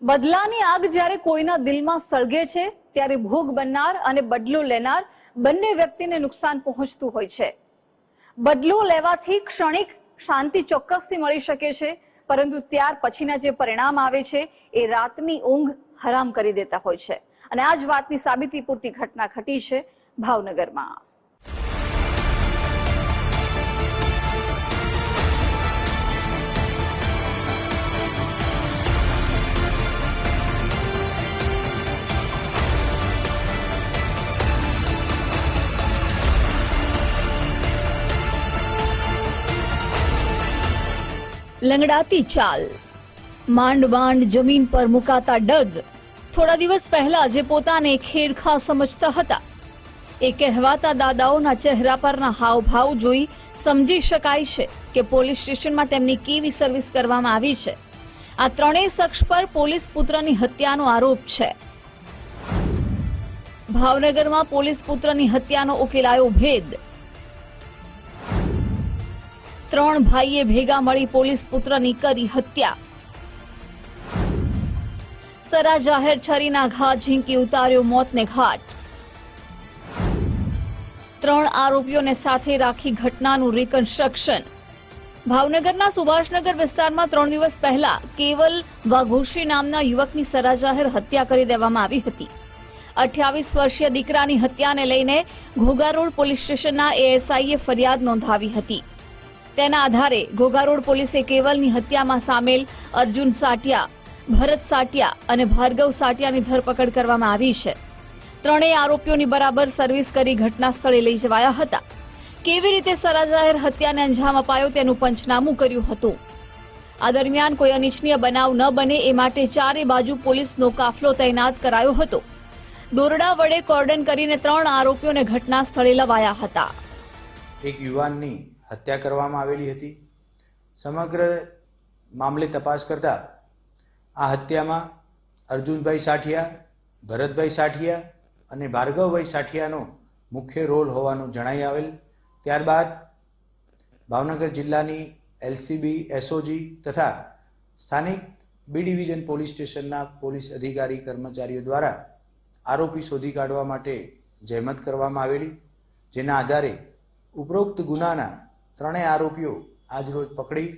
બદલાની આગ જ્યારે કોઈના દિલમાં સળગે છે ત્યારે ભોગ બનનાર અને બદલો લેનાર બંને વ્યક્તિને નુકસાન પહોંચતું હોય છે। બદલો લેવાથી ક્ષણિક શાંતિ ચોક્કસથી મળી શકે છે, પરંતુ ત્યાર પછીના જે પરિણામ આવે છે એ રાતની ઊંઘ હરામ કરી દેતા હોય છે। અને આ જ વાતની સાબિતી પૂરતી ઘટના ઘટી છે ભાવનગરમાં। લંગડાતી ચાલ, માંડ માંડ જમીન પર મુકાતા ડગ। થોડા દિવસ પહેલા જે પોતાને ખેરખા સમજતા હતા એ કહેવાતા દાદાઓના ચહેરા પરના હાવભાવ જોઈ સમજી શકાય છે કે પોલીસ સ્ટેશનમાં તેમની કેવી સર્વિસ કરવામાં આવી છે। આ ત્રણેય શખ્સ પર પોલીસ પુત્રની હત્યાનો આરોપ છે। ભાવનગરમાં પોલીસ પુત્રની હત્યાનો ઉકેલાયો ભેદ। ત્રણ ભાઈએ ભેગા મળી પોલીસ પુત્રની કરી હત્યા। સરા જાહેર છરીના ઘા ઝીંકી ઉતાર્યો મોતને ઘાટ। ત્રણ આરોપીઓને સાથે રાખી ઘટનાનું રિકન્સ્ટ્રક્શન। ભાવનગરના સુભાષનગર વિસ્તારમાં 3 દિવસ પહેલા કેવલ વાઘોશી નામના યુવકની સરા જાહેર હત્યા કરી દેવામાં આવી હતી। 28 વર્ષીય દીકરાની હત્યાને લઈને ઘોઘા રોડ પોલીસ સ્ટેશનના એએસઆઈએ ફરિયાદ નોંધાવી હતી। તેના આધારે ઘોઘા રોડ પોલીસે કેવલની હત્યામાં સામેલ અર્જુન સાટિયા, ભરત સાટિયા અને ભાર્ગવ સાટિયાની ધરપકડ કરવામાં આવી છે। ત્રણેય આરોપીઓની બરાબર સર્વિસ કરી ઘટના સ્થળે લઈ જવાયા હતા। કેવી રીતે સરા જાહેર હત્યાને અંજામ અપાયો તેનું પંચનામું કર્યું હતું। આ દરમિયાન કોઈ અનિચ્છનીય બનાવ ન બને એ માટે ચારે બાજુ પોલીસનો કાફલો તૈનાત કરાયો હતો। દોરડા વડે કોર્ડન કરીને 3 આરોપીઓને ઘટના સ્થળે લવાયા હતા। એક યુવાનની હત્યા કરવામાં આવેલી હતી। સમગ્ર મામલે તપાસ કરતા આ હત્યામાં અર્જુનભાઈ સાઠિયા, ભરતભાઈ સાઠિયા અને ભાર્ગવભાઈ સાઠિયાનો મુખ્ય રોલ હોવાનું જણાઈ આવેલ। ત્યારબાદ ભાવનગર જિલ્લાની એલસીબી, એસઓજી તથા સ્થાનિક બી ડિવિઝન પોલીસ સ્ટેશનના પોલીસ અધિકારી કર્મચારીઓ દ્વારા આરોપી શોધી કાઢવા માટે જહેમત કરવામાં આવેલી, જેના આધારે ઉપરોક્ત ગુનાના ત્રણેય આરોપીઓ આજરોજ પકડી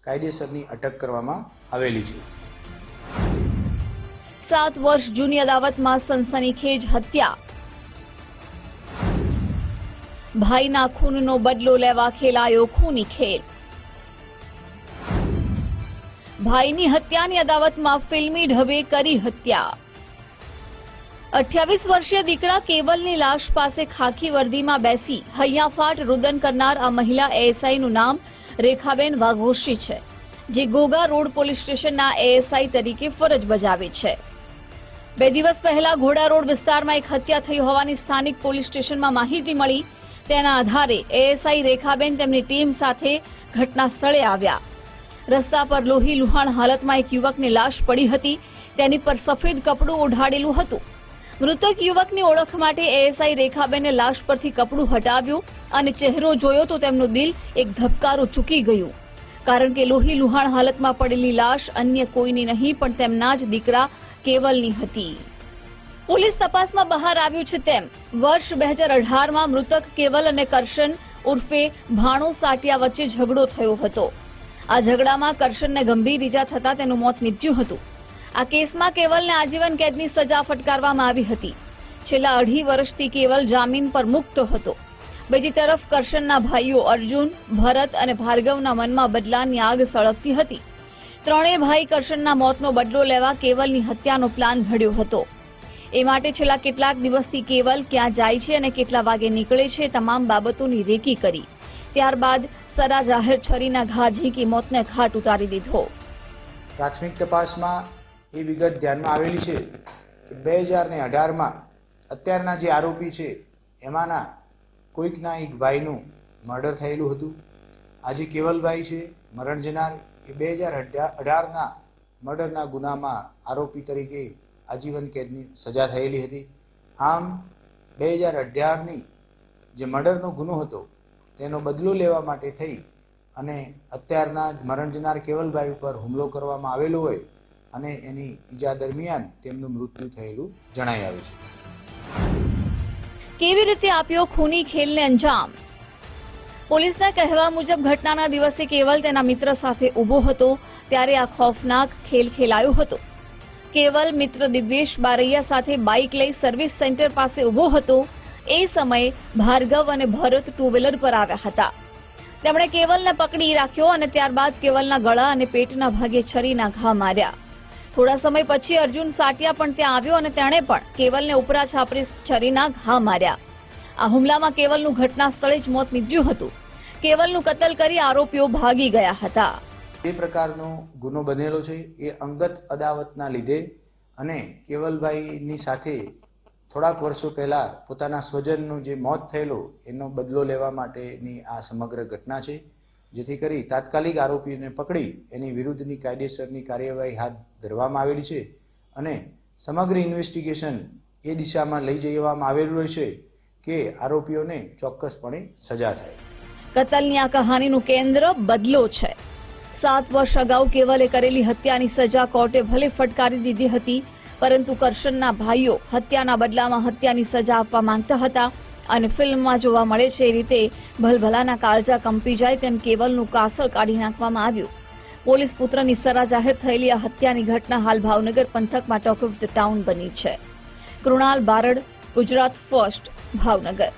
કાયદેસરની અટક કરવામાં આવેલી છે। 7 વર્ષ જૂની અદાવતમાં સનસનીખેજ હત્યા। ભાઈના ખૂનનો બદલો લેવા ખેલાયો ખૂની ખેલ। ભાઈની હત્યાની અદાવતમાં ફિલ્મી ઢબે કરી હત્યા। 28 વર્ષીય દીકરા કેવલની લાશ પાસે ખાખી વર્દીમાં બેસી હૈયાફાટ રુદન કરનાર આ મહિલા એએસઆઈનું નામ રેખાબેન વાઘોશી છે, જે ઘોઘા રોડ પોલીસ સ્ટેશનના એએસઆઈ તરીકે ફરજ બજાવે છે। 2 દિવસ પહેલા ઘોડા રોડ વિસ્તારમાં એક હત્યા થઈ હોવાની સ્થાનિક પોલીસ સ્ટેશનમાં માહિતી મળી। તેના આધારે એએસઆઈ રેખાબેન તેમની ટીમ સાથે ઘટના સ્થળે આવ્યા। રસ્તા પર લોહી લુહાણ હાલતમાં એક યુવકની લાશ પડી હતી। તેની પર સફેદ કપડું ઓઢાડેલું હતું। મૃતક યુવકની ઓળખ માટે એએસઆઈ રેખાબેને લાશ પરથી કપડું હટાવ્યું અને ચહેરો જોયો તો તેમનું દિલ એક ધબકારો ચૂકી ગયું, કારણ કે લોહી લુહાણ હાલતમાં પડેલી લાશ અન્ય કોઈની નહીં પણ તેમના જ દીકરા કેવલની હતી। પોલીસ તપાસમાં બહાર આવ્યું છે તેમ વર્ષ 2018માં મૃતક કેવલ અને કરશન ઉર્ફે ભાણો સાટિયા વચ્ચે ઝઘડો થયો હતો। આ ઝઘડામાં કરશનને ગંભીર ઈજા થતાં તેનું મોત નીપજ્યું હતું। આ કેસમાં કેવલને આજીવન કેદની સજા ફટકારવામાં આવી હતી। છેલ્લા 2.5 વર્ષથી કેવલ જામીન પર મુક્ત હતો। બીજી તરફ કરશનના ભાઈઓ અર્જુન, ભરત અને ભાર્ગવના મનમાં બદલાની આગ સળગતી હતી। ત્રણેય ભાઈ કરશનના મોતનો બદલો લેવા કેવલની હત્યાનો પ્લાન ઘડ્યો હતો। એ માટે છેલ્લા કેટલાક દિવસથી કેવલ ક્યાં જાય છે અને કેટલા વાગે નીકળે છે તમામ બાબતોની રેકી કરી। ત્યારબાદ સરા જાહેર છરીના ઘા ઝીંકી મોતને ઘાટ ઉતારી દીધો। પ્રાથમિક તપાસમાં એ વિગત ધ્યાનમાં આવેલી છે કે 2018માં અત્યારના જે આરોપી છે એમાંના કોઈકના એક ભાઈનું મર્ડર થયેલું હતું। આજે કેવલભાઈ છે મરણ જનાર, એ 2018ના મર્ડરના ગુનામાં આરોપી તરીકે આજીવન કેદની સજા થયેલી હતી। આમ 2018ની જે મર્ડરનો ગુનો હતો તેનો બદલો લેવા માટે થઈ અને અત્યારના મરણ જનાર કેવલભાઈ ઉપર હુમલો કરવામાં આવેલો હોય અને એની ઈજા દરમિયાન તેમનું મૃત્યુ થયેલું જણાઈ આવે છે. કેવી રીતે આપ્યો ખૂની ખેલને અંજામ? પોલીસના કહેવા મુજબ ઘટનાના દિવસે કેવલ તેના મિત્ર સાથે ઊભો હતો ત્યારે આ ખૌફનાક ખેલ ખેલાયો હતો. કેવલ મિત્ર દિવ્યેશ બારૈયા સાથે બાઇક લઈ સર્વિસ સેન્ટર પાસે ઊભો હતો. એ સમયે ભાર્ગવ અને ભરત ટુ વ્હીલર પર આવ્યા હતા. તેમણે કેવલને પકડી રાખ્યો અને ત્યારબાદ કેવલના ગળા અને પેટના ભાગે છરીના ઘા માર્યા. થોડા સમય પછી અર્જુન સાટિયા પણ ત્યાં આવ્યો અને તેણે પણ કેવલને ઉપરા છાપરી છરીના ઘા માર્યા. આ હુમલામાં કેવલનું ઘટના સ્થળે જ મોત નીપજ્યું હતું. કેવલનું કતલ કરી આરોપીઓ ભાગી ગયા હતા. એ પ્રકારનો ગુનો બનેલો છે એ અંગત અદાવતના લીધે અને કેવલભાઈની સાથે થોડાક વર્ષો પહેલાં પોતાના સ્વજનનું જે મોત થયેલું એનો બદલો લેવા માટેની આ સમગ્ર ઘટના છે. જેથી કરી તાત્કાલિક આરોપીને પકડી એની વિરુદ્ધની કાયદેસરની કાર્યવાહી હાથ ધરવામાં આવેલી છે અને સમગ્ર ઇન્વેસ્ટિગેશન એ દિશામાં લઈ જવામાં આવેલું છે કે આરોપીઓને ચોક્કસપણે સજા થાય. કતલની આ કહાનીનું કેન્દ્ર બદલો છે. 7 વર્ષ અગાઉ કેવલે કરેલી હત્યાની સજા કોર્ટે ભલે ફટકારી દીધી હતી, પરંતુ કરશનના ભાઈઓ હત્યાના બદલામાં હત્યાની સજા આપવા માંગતા હતા અને ફિલ્મમાં જોવા મળે છે એ રીતે ભલભલાના કાળજા કંપી જાય તેમ કેવલનું કાસળ કાઢી નાખવામાં આવ્યું. પોલીસ પુત્રની સરા જાહેર થયેલી આ હત્યાની ઘટના હાલ ભાવનગર પંથકમાં ટોક ઓફ ધ ટાઉન બની છે. કૃણાલ બારડ, ગુજરાત ફર્સ્ટ, ભાવનગર.